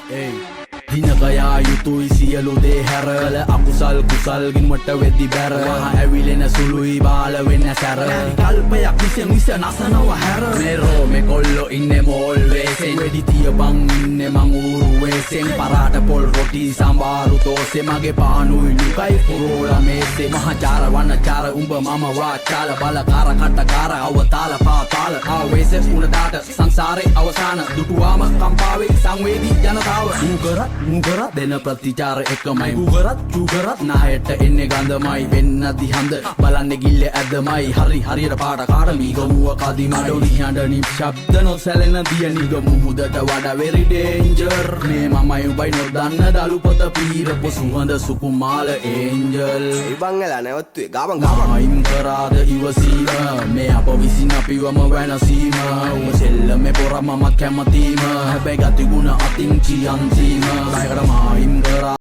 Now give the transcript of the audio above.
Hey. දිනකයා යුතුයි සියලු දේ හැරල අකුසල් කුසල් ගින්වට වෙද්දි බැර වහ ඇවිලෙන සුළුයි බාල වෙන්න සැර කල්පයක් විස නසනව හැර මෙරෝ මේ කොල්ලෝ ඉන්නේ මෝල් වේසෙන් වෙඩි තියපන් ඉන්නේ මං ඌරු වේසෙන් පරාට පොල් රොටි සම්බාරු තෝසේ මගේ පානුයි ලුකයි පුරෝලා මේසේ මහචාර වන්නචාර උඹ මම වාචාල බලකාර කට්ටකාර අවතාල පාතාල ආවේසෙ උනදාට සංසාරේ අවසාන දුටුවාම කම්පාවේ සංවේදී ජනතාව මුගරත් දෙන ප්‍රතිචාර එකමයි මුගරත් චුගරත් නායට එන්නේ ගඳමයි වෙන්න දිහඳ බලන්න ගිල්ල ඇදමයි හරි හරියට පාට කාට මීගමුව කදිමඩොලි හඬ නිශ්ශබ්ද නොසැලෙන දිය නිගමු මුදට වඩා වෙරි ඩේන්ජර් මේ මමයි උඹයි නොදන්න දළුපොත පීරපු සුහඳ සුකුමාල ඒන්ජල් ඉබංගලා නැවත්තුවේ ගාබන් අයිම් කරාද ඉවසීම මේ අප විසින් අපිවම වැනසීම උම සෙල්ල මේ පොර මමත් කැමතීම හැබැයි ගතිගුණ අතින් චියන්සීම ලයකට මා